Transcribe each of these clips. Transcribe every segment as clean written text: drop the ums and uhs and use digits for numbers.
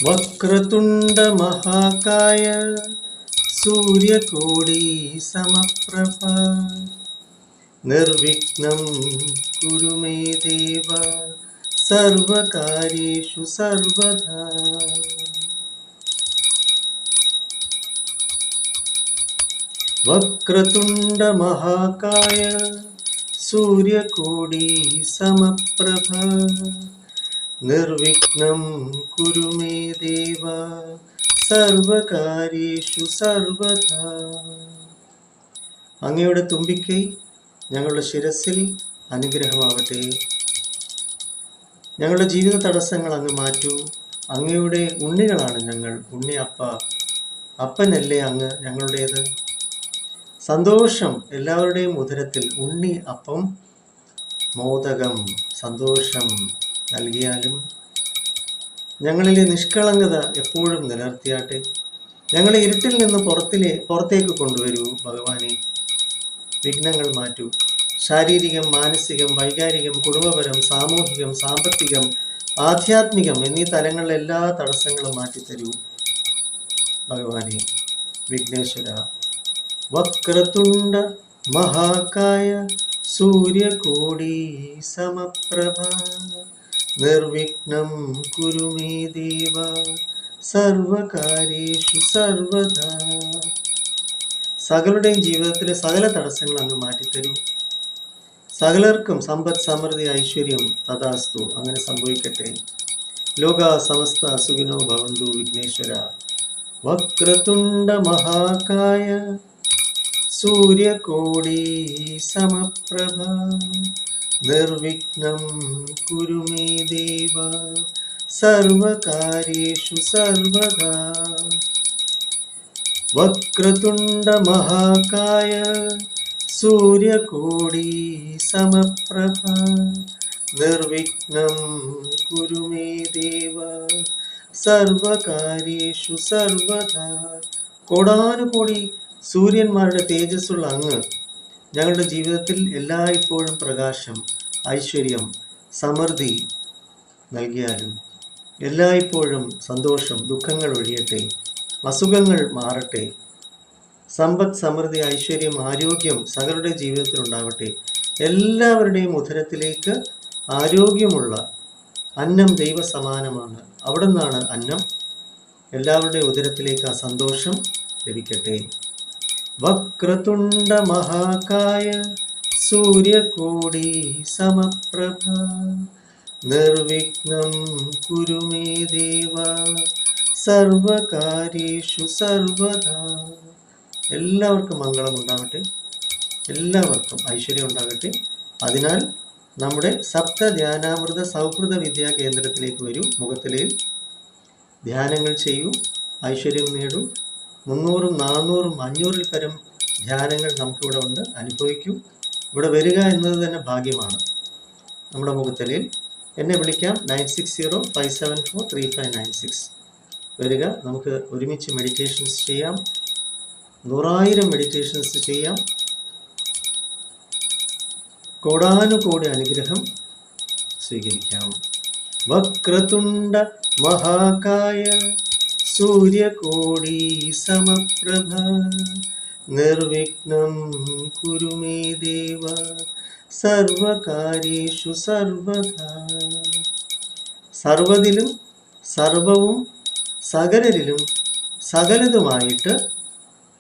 വക്രതുണ്ട മഹാകായ സൂര്യകോടി സമപ്രഭ നിർവിഘ്നം കുരു മേ ദേവ സർവകാര്യേഷു സർവദാ. വക്രതുണ്ട മഹാകായ സൂര്യകോടി സമപ്രഭ നിർവിഘ്നം കുരു മേ ദേവ സർവകാര്യേഷു സർവദാ. അങ്ങയുടെ തുമ്പിക്കൈ ഞങ്ങളുടെ ശിരസിൽ അനുഗ്രഹമാവട്ടെ. ഞങ്ങളുടെ ജീവിത തടസ്സങ്ങൾ അങ്ങ് മാറ്റൂ. അങ്ങയുടെ ഉണ്ണികളാണ് ഞങ്ങൾ. ഉണ്ണി അപ്പ, അപ്പനല്ലേ അങ്ങ് ഞങ്ങളുടേത്. സന്തോഷം എല്ലാവരുടെയും ഉദരത്തിൽ. ഉണ്ണി അപ്പം മോദകം സന്തോഷം നൽകിയാലും ഞങ്ങളിലെ നിഷ്കളങ്കത എപ്പോഴും നിലനിർത്തിയാട്ടെ. ഞങ്ങളെ ഇരുട്ടിൽ നിന്ന് പുറത്തേക്ക് കൊണ്ടുവരൂ ഭഗവാനെ. വിഘ്നങ്ങൾ മാറ്റൂ. ശാരീരികം, മാനസികം, വൈകാരികം, കുടുംബപരം, സാമൂഹികം, സാമ്പത്തികം, ആധ്യാത്മികം എന്നീ തലങ്ങളിലെ എല്ലാ തടസ്സങ്ങളും മാറ്റിത്തരൂ ഭഗവാനെ. വിഘ്നേശ്വര. വക്രതുണ്ട മഹാകായ സൂര്യകോടി സമപ്രഭ നിർവിഘ്നം കുരു മേ ദേവ സർവകാര്യേഷു സർവദാ. സകലരുടെയും ജീവിതത്തിലെ സകല തടസ്സങ്ങൾ അങ്ങ് മാറ്റിത്തരൂ. സകലർക്കും സമ്പദ്, സമൃദ്ധി, ഐശ്വര്യം തഥാസ്തു. അങ്ങനെ സംഭവിക്കട്ടെ. ലോക സമസ്ത സുഖിനോ ഭവന്തു. വിഘ്നേശ്വര. വക്രതുണ്ട മഹാകായ സൂര്യകോടി സമപ്രഭ നിർവിഘ്നം കുരു മേ ദേവ സർവകാര്യേഷു സർവദാ. വക്രതുണ്ട മഹാകായ സൂര്യകോടി സമപ്രഭ നിർവിഘ്നം കുരു മേ ദേവ സർവകാര്യേഷു സർവദാ. കോടാനുകോടി സൂര്യന്മാരുടെ തേജസ്സുള്ള അങ്ങ് ഞങ്ങളുടെ ജീവിതത്തിൽ എല്ലായ്പ്പോഴും പ്രകാശം, ഐശ്വര്യം, സമൃദ്ധി നൽകിയാലും എല്ലായ്പ്പോഴും സന്തോഷം, ദുഃഖങ്ങൾ ഒഴിയട്ടെ, അസുഖങ്ങൾ മാറട്ടെ, സമ്പദ്, സമൃദ്ധി, ഐശ്വര്യം, ആരോഗ്യം സകലരുടെ ജീവിതത്തിൽ ഉണ്ടാവട്ടെ. എല്ലാവരുടെയും ഉദരത്തിലേക്ക് ആരോഗ്യമുള്ള അന്നം ദൈവസമാനമാണ്. അവിടെ നിന്നാണ് അന്നം. എല്ലാവരുടെയും ഉദരത്തിലേക്ക് ആ സന്തോഷം ലഭിക്കട്ടെ. വക്രതുണ്ട മഹാകായ സൂര്യകോടി സമപ്രഭ നിർവിഘ്നം കുരു മേ ദേവ സർവകാര്യേഷു സർവദാ. എല്ലാവർക്കും മംഗളം ഉണ്ടാകട്ടെ. എല്ലാവർക്കും ഐശ്വര്യം ഉണ്ടാകട്ടെ. അതിനാൽ നമ്മുടെ സപ്ത ധ്യാനാമൃത സൗഹൃദ വിദ്യാ കേന്ദ്രത്തിലേക്ക് വരൂ. മുഖത്തിലയിൽ ധ്യാനങ്ങൾ ചെയ്യൂ, ഐശ്വര്യം നേടൂ. 300, 400, 500 പരം ധ്യാനങ്ങൾ നമുക്കിവിടെ ഉണ്ട്. അനുഭവിക്കൂ. ഇവിടെ വരിക എന്നത് തന്നെ ഭാഗ്യമാണ്. നമ്മുടെ മുഖത്തലയിൽ എന്നെ വിളിക്കാം. 9605743596 വരിക. നമുക്ക് ഒരുമിച്ച് മെഡിറ്റേഷൻസ് ചെയ്യാം. 100,000 മെഡിറ്റേഷൻസ് ചെയ്യാം. കോടാനുകോടി അനുഗ്രഹം സ്വീകരിക്കാം. വക്രതുണ്ട മഹാകായ സൂര്യകോടി സമപ്രഭ നിർവിഘ്നം കുരു മേ ദേവ സർവകാര്യേഷു സർവദാ. സർവതിലും സർവവും സകലരിലും സകലതുമായിട്ട്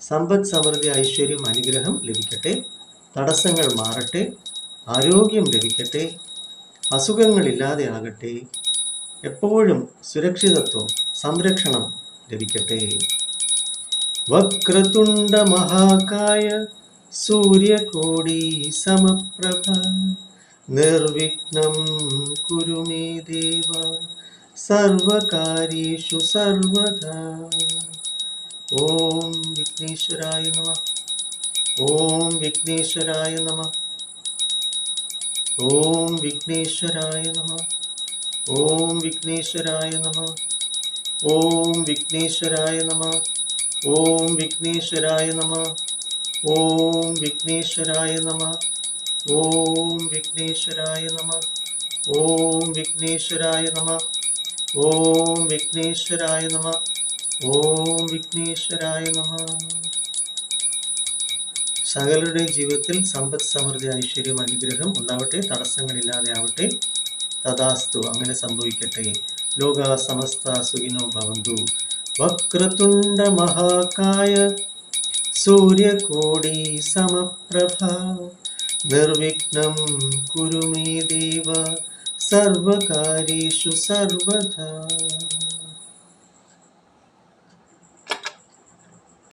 സമ്പദ്, സമൃദ്ധി, ഐശ്വര്യം, അനുഗ്രഹം ലഭിക്കട്ടെ. തടസ്സങ്ങൾ മാറട്ടെ. ആരോഗ്യം ലഭിക്കട്ടെ. അസുഖങ്ങളില്ലാതെ ആകട്ടെ. എപ്പോഴും സുരക്ഷിതത്വം, സംരക്ഷണം ലഭിക്കട്ടെ. വക്രതുണ്ട മഹാകായ സൂര്യകോടി സമപ്രഭ നിർവിഘ്നം കുരു മേ ദേവ സർവകാര്യേഷു സർവദാ. ഓം വിഘ്നേശ്വരായ നമഃ. ഓം വിഘ്നേശ്വരായ നമഃ. ഓം വിഘ്നേശ്വരായ നമഃ. ഓം വിഘ്നേശ്വരായ നമഃ. ഓം വിഘ്നേശ്വരായ നമഃ. ഓം വിഘ്നേശ്വരായ നമഃ. ഓം വിഘ്നേശ്വരായ നമഃ. ഓം വിഘ്നേശ്വരായ നമഃ. ഓം വിഘ്നേശ്വരായ നമഃ. ഓം വിഘ്നേശ്വരായ നമ. ഓം വിഘ്നേശ്വരായ നമ. സകലരുടെ ജീവിതത്തിൽ സമ്പദ് സമൃദ്ധി ഐശ്വര്യം അനുഗ്രഹം ഉണ്ടാവട്ടെ. തടസ്സങ്ങളില്ലാതെ ആവട്ടെ. തഥാസ്തു. അങ്ങനെ സംഭവിക്കട്ടെ. ലോക സമസ്ത സുഖിനോ ഭവന്തു. വക്രതുണ്ട മഹാകായ സൂര്യകോടി സമപ്രഭ നിർവിഘ്നം കുരു മേ ദേവ സർവകാര്യേഷു സർവദാ.